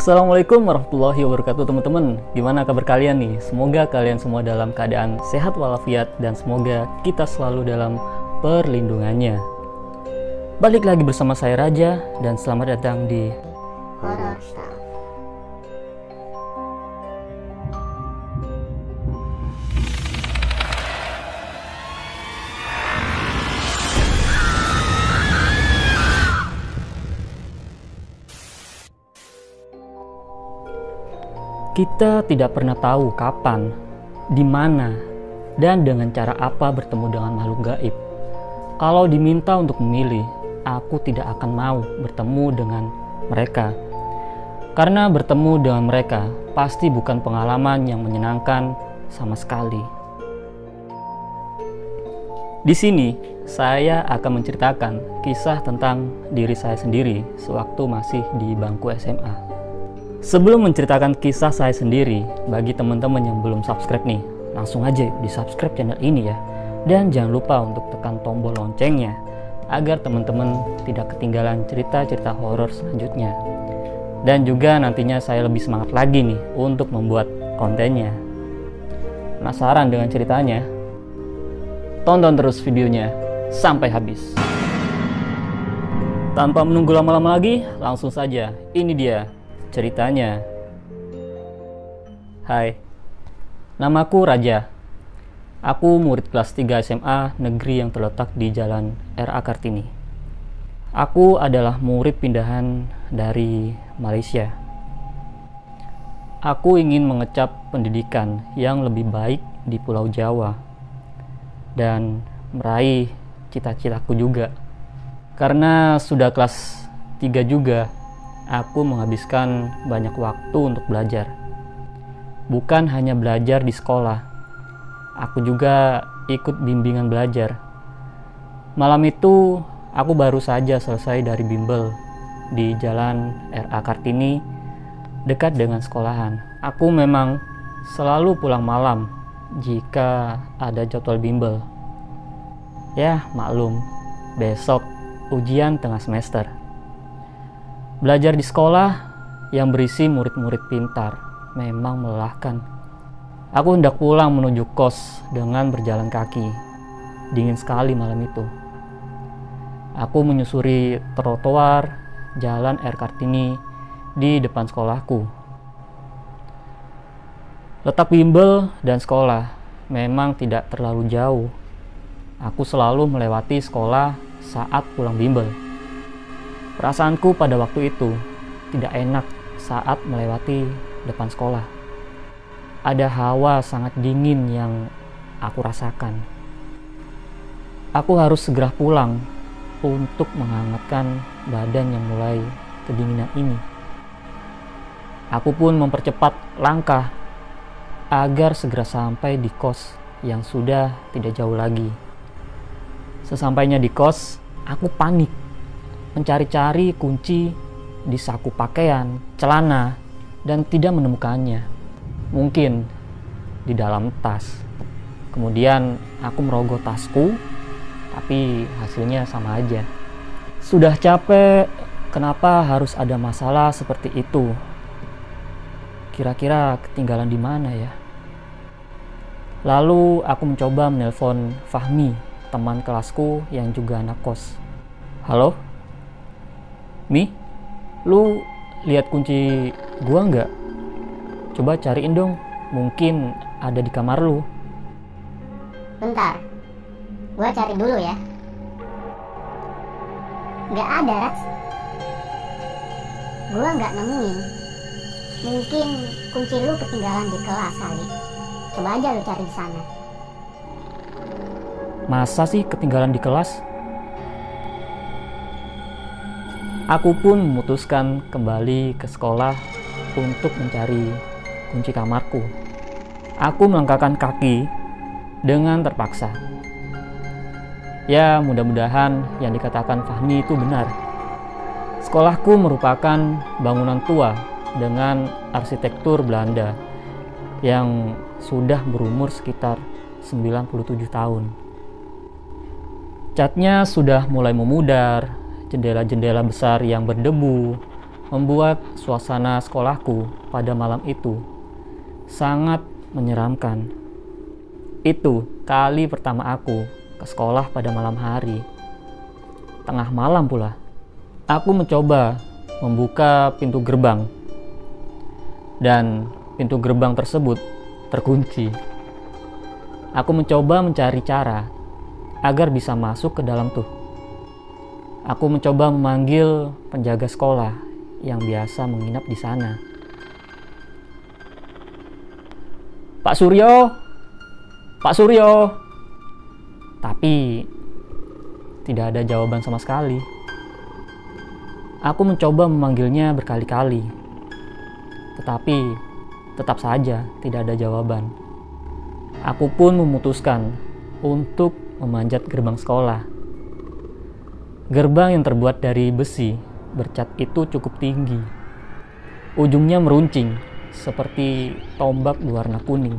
Assalamualaikum warahmatullahi wabarakatuh teman-teman. Gimana kabar kalian nih? Semoga kalian semua dalam keadaan sehat walafiat dan semoga kita selalu dalam perlindungannya. Balik lagi bersama saya Raja dan selamat datang di Horror Stuff. Kita tidak pernah tahu kapan, di mana, dan dengan cara apa bertemu dengan makhluk gaib. Kalau diminta untuk memilih, aku tidak akan mau bertemu dengan mereka. Karena bertemu dengan mereka pasti bukan pengalaman yang menyenangkan sama sekali. Di sini, saya akan menceritakan kisah tentang diri saya sendiri sewaktu masih di bangku SMA. Sebelum menceritakan kisah saya sendiri, bagi teman-teman yang belum subscribe nih, langsung aja di subscribe channel ini ya. Dan jangan lupa untuk tekan tombol loncengnya, agar teman-teman tidak ketinggalan cerita-cerita horor selanjutnya. Dan juga nantinya saya lebih semangat lagi nih untuk membuat kontennya. Penasaran dengan ceritanya? Tonton terus videonya sampai habis. Tanpa menunggu lama-lama lagi, langsung saja, ini dia ceritanya. Hai, namaku Raja. Aku murid kelas 3 SMA negeri yang terletak di Jalan R.A. Kartini. Aku adalah murid pindahan dari Malaysia. Aku ingin mengecap pendidikan yang lebih baik di Pulau Jawa dan meraih cita-citaku juga. Karena sudah kelas 3 juga, aku menghabiskan banyak waktu untuk belajar. Bukan hanya belajar di sekolah, aku juga ikut bimbingan belajar. Malam itu, aku baru saja selesai dari bimbel di Jalan R.A. Kartini, dekat dengan sekolahan. Aku memang selalu pulang malam jika ada jadwal bimbel. Ya, maklum, besok ujian tengah semester. Belajar di sekolah yang berisi murid-murid pintar memang melelahkan. Aku hendak pulang menuju kos dengan berjalan kaki. Dingin sekali malam itu. Aku menyusuri trotoar Jalan R. Kartini di depan sekolahku. Letak bimbel dan sekolah memang tidak terlalu jauh. Aku selalu melewati sekolah saat pulang bimbel. Perasaanku pada waktu itu tidak enak saat melewati depan sekolah. Ada hawa sangat dingin yang aku rasakan. Aku harus segera pulang untuk menghangatkan badan yang mulai kedinginan ini. Aku pun mempercepat langkah agar segera sampai di kos yang sudah tidak jauh lagi. Sesampainya di kos, aku panik. Mencari-cari kunci di saku pakaian, celana, dan tidak menemukannya. Mungkin di dalam tas. Kemudian aku merogoh tasku, tapi hasilnya sama aja. Sudah capek, kenapa harus ada masalah seperti itu? Kira-kira ketinggalan di mana ya? Lalu aku mencoba menelpon Fahmi, teman kelasku yang juga anak kos. Halo? Mi, lu lihat kunci gua nggak? Coba cariin dong, mungkin ada di kamar lu. Bentar, gua cari dulu ya. Nggak ada, Ras. Gua nggak nemuin. Mungkin kunci lu ketinggalan di kelas kali. Coba aja lu cari di sana. Masa sih ketinggalan di kelas? Aku pun memutuskan kembali ke sekolah untuk mencari kunci kamarku. Aku melangkahkan kaki dengan terpaksa. Ya, mudah-mudahan yang dikatakan Fahmi itu benar. Sekolahku merupakan bangunan tua dengan arsitektur Belanda yang sudah berumur sekitar 97 tahun. Catnya sudah mulai memudar, jendela-jendela besar yang berdebu membuat suasana sekolahku pada malam itu sangat menyeramkan. Itu kali pertama aku ke sekolah pada malam hari. Tengah malam pula. Aku mencoba membuka pintu gerbang. Dan pintu gerbang tersebut terkunci. Aku mencoba mencari cara agar bisa masuk ke dalam tuh. Aku mencoba memanggil penjaga sekolah yang biasa menginap di sana. Pak Suryo, Pak Suryo. Tapi tidak ada jawaban sama sekali. Aku mencoba memanggilnya berkali-kali, tetapi tetap saja tidak ada jawaban. Aku pun memutuskan untuk memanjat gerbang sekolah. Gerbang yang terbuat dari besi bercat itu cukup tinggi. Ujungnya meruncing seperti tombak berwarna kuning.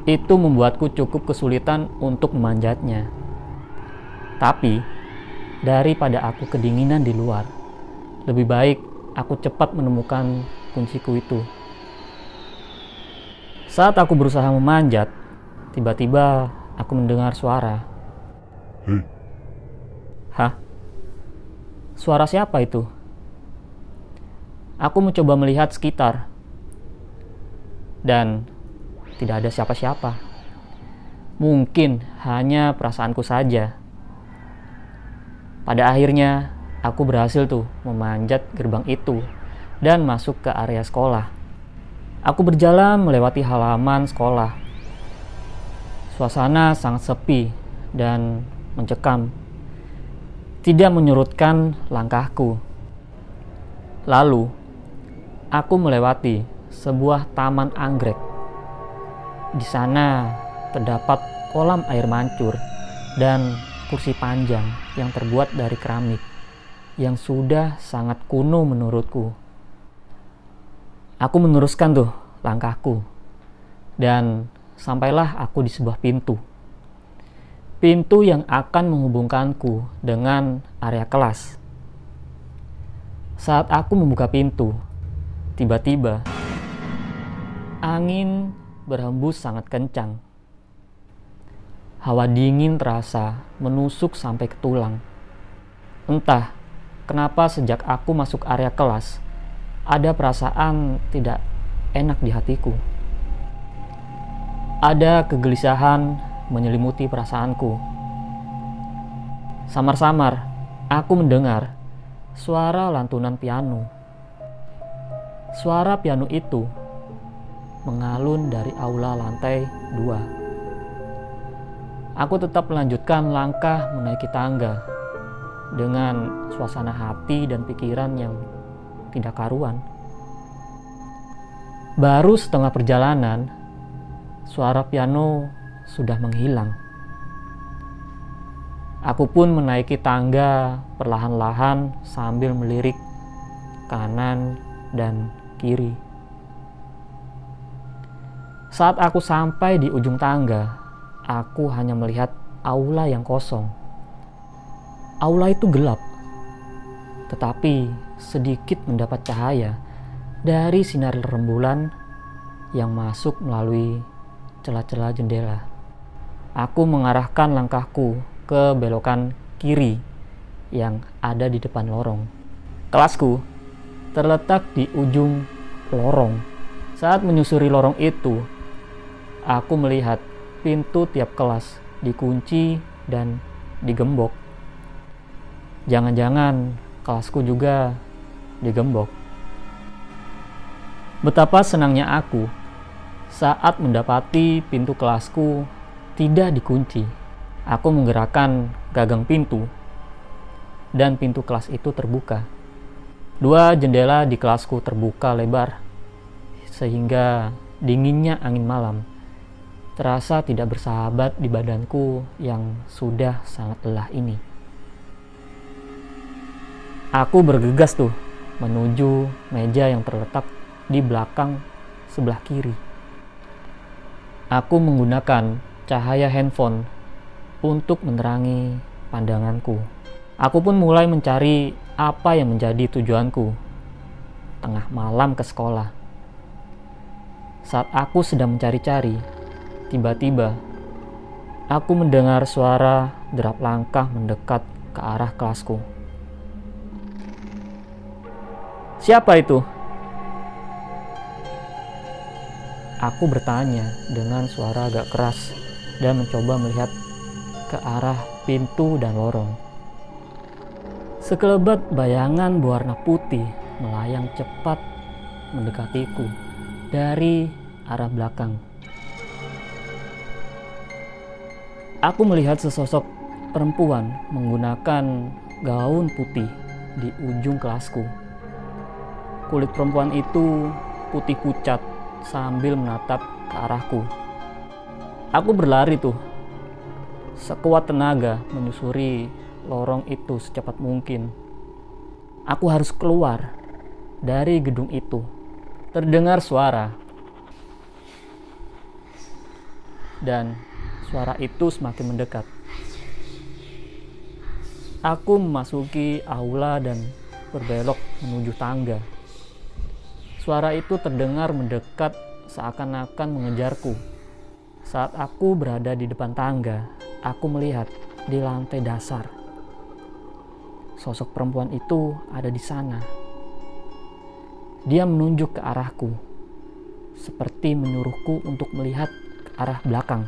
Itu membuatku cukup kesulitan untuk memanjatnya. Tapi daripada aku kedinginan di luar, lebih baik aku cepat menemukan kunciku itu. Saat aku berusaha memanjat, tiba-tiba aku mendengar suara. Hei. Hah? Suara siapa itu? Aku mencoba melihat sekitar, dan tidak ada siapa-siapa. Mungkin hanya perasaanku saja. Pada akhirnya, aku berhasil tuh memanjat gerbang itu dan masuk ke area sekolah. Aku berjalan melewati halaman sekolah. Suasana sangat sepi dan mencekam. Tidak menyurutkan langkahku. Lalu, aku melewati sebuah taman anggrek. Di sana terdapat kolam air mancur dan kursi panjang yang terbuat dari keramik yang sudah sangat kuno menurutku. Aku meneruskan tuh langkahku dan sampailah aku di sebuah pintu. Pintu yang akan menghubungkanku dengan area kelas. Saat aku membuka pintu, tiba-tiba angin berhembus sangat kencang. Hawa dingin terasa menusuk sampai ke tulang. Entah kenapa sejak aku masuk area kelas, ada perasaan tidak enak di hatiku. Ada kegelisahan menyelimuti perasaanku. Samar-samar aku mendengar suara lantunan piano. Suara piano itu mengalun dari aula lantai 2. Aku tetap melanjutkan langkah menaiki tangga dengan suasana hati dan pikiran yang tidak karuan. Baru setengah perjalanan, suara piano sudah menghilang. Aku pun menaiki tangga perlahan-lahan sambil melirik kanan dan kiri. Saat aku sampai di ujung tangga, aku hanya melihat aula yang kosong. Aula itu gelap, tetapi sedikit mendapat cahaya dari sinar rembulan yang masuk melalui celah-celah jendela. Aku mengarahkan langkahku ke belokan kiri yang ada di depan lorong. Kelasku terletak di ujung lorong. Saat menyusuri lorong itu, aku melihat pintu tiap kelas dikunci dan digembok. Jangan-jangan kelasku juga digembok. Betapa senangnya aku saat mendapati pintu kelasku tidak dikunci. Aku menggerakkan gagang pintu dan pintu kelas itu terbuka. 2 jendela di kelasku terbuka lebar sehingga dinginnya angin malam terasa tidak bersahabat di badanku yang sudah sangat lelah ini. Aku bergegas tuh menuju meja yang terletak di belakang sebelah kiri. Aku menggunakan cahaya handphone untuk menerangi pandanganku. Aku pun mulai mencari apa yang menjadi tujuanku tengah malam ke sekolah. Saat aku sedang mencari-cari, tiba-tiba aku mendengar suara derap langkah mendekat ke arah kelasku. Siapa itu? Aku bertanya dengan suara agak keras dan mencoba melihat ke arah pintu dan lorong. Sekelebat bayangan berwarna putih melayang cepat mendekatiku dari arah belakang. Aku melihat sesosok perempuan menggunakan gaun putih di ujung kelasku. Kulit perempuan itu putih pucat sambil menatap ke arahku. Aku berlari tuh, sekuat tenaga menyusuri lorong itu secepat mungkin. Aku harus keluar dari gedung itu. Terdengar suara, dan suara itu semakin mendekat. Aku memasuki aula dan berbelok menuju tangga. Suara itu terdengar mendekat seakan-akan mengejarku. Saat aku berada di depan tangga, aku melihat di lantai dasar. Sosok perempuan itu ada di sana. Dia menunjuk ke arahku, seperti menyuruhku untuk melihat ke arah belakang.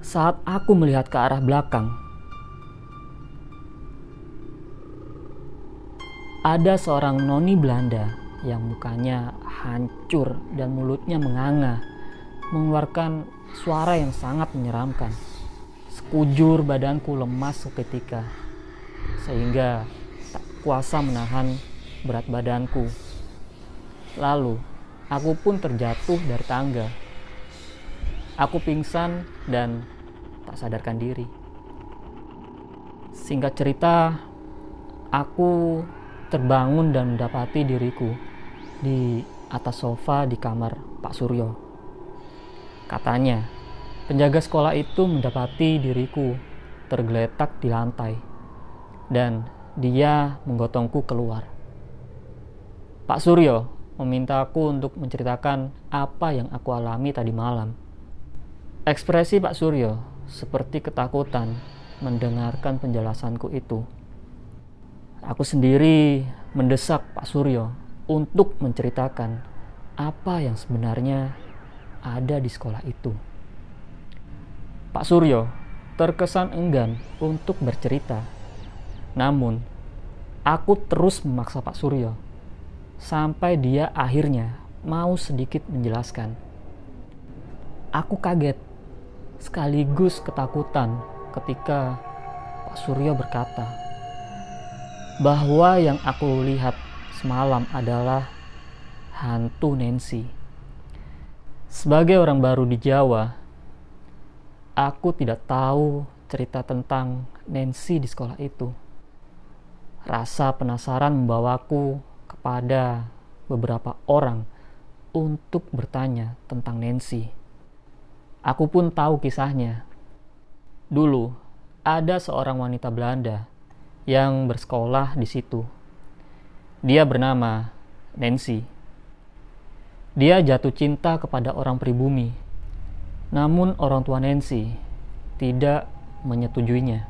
Saat aku melihat ke arah belakang, ada seorang noni Belanda yang mukanya hancur dan mulutnya menganga, mengeluarkan suara yang sangat menyeramkan. Sekujur badanku lemas seketika, sehingga tak kuasa menahan berat badanku. Lalu, aku pun terjatuh dari tangga. Aku pingsan dan tak sadarkan diri. Singkat cerita, aku terbangun dan mendapati diriku di atas sofa di kamar Pak Suryo. Katanya, penjaga sekolah itu mendapati diriku tergeletak di lantai dan dia menggotongku keluar. Pak Suryo memintaku untuk menceritakan apa yang aku alami tadi malam. Ekspresi Pak Suryo seperti ketakutan mendengarkan penjelasanku itu. Aku sendiri mendesak Pak Suryo untuk menceritakan apa yang sebenarnya ada di sekolah itu. Pak Suryo terkesan enggan untuk bercerita. Namun, aku terus memaksa Pak Suryo sampai dia akhirnya mau sedikit menjelaskan. Aku kaget sekaligus ketakutan ketika Pak Suryo berkata bahwa yang aku lihat semalam adalah hantu Nancy. Sebagai orang baru di Jawa, aku tidak tahu cerita tentang Nancy di sekolah itu. Rasa penasaran membawaku kepada beberapa orang untuk bertanya tentang Nancy. Aku pun tahu kisahnya. Dulu ada seorang wanita Belanda yang bersekolah di situ. Dia bernama Nancy. Dia jatuh cinta kepada orang pribumi. Namun orang tua Nancy tidak menyetujuinya.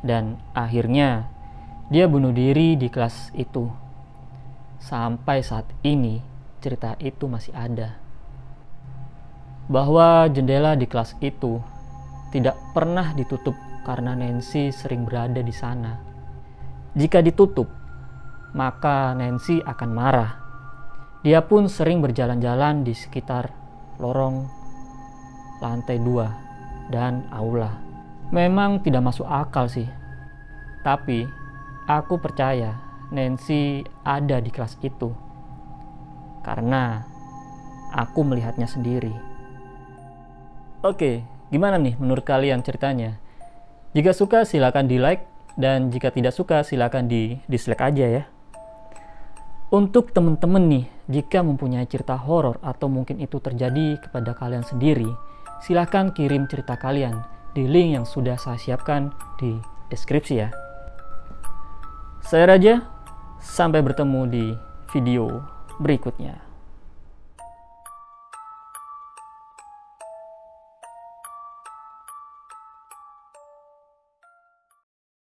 Dan akhirnya dia bunuh diri di kelas itu. Sampai saat ini cerita itu masih ada. Bahwa jendela di kelas itu tidak pernah ditutup karena Nancy sering berada di sana. Jika ditutup, maka Nancy akan marah. Dia pun sering berjalan-jalan di sekitar lorong lantai 2 dan aula. Memang tidak masuk akal sih. Tapi aku percaya Nancy ada di kelas itu. Karena aku melihatnya sendiri. Oke, gimana nih menurut kalian ceritanya? Jika suka silakan di like, dan jika tidak suka silakan di dislike aja ya. Untuk temen-temen nih, jika mempunyai cerita horor atau mungkin itu terjadi kepada kalian sendiri, silakan kirim cerita kalian di link yang sudah saya siapkan di deskripsi ya. Saya Raja, sampai bertemu di video berikutnya.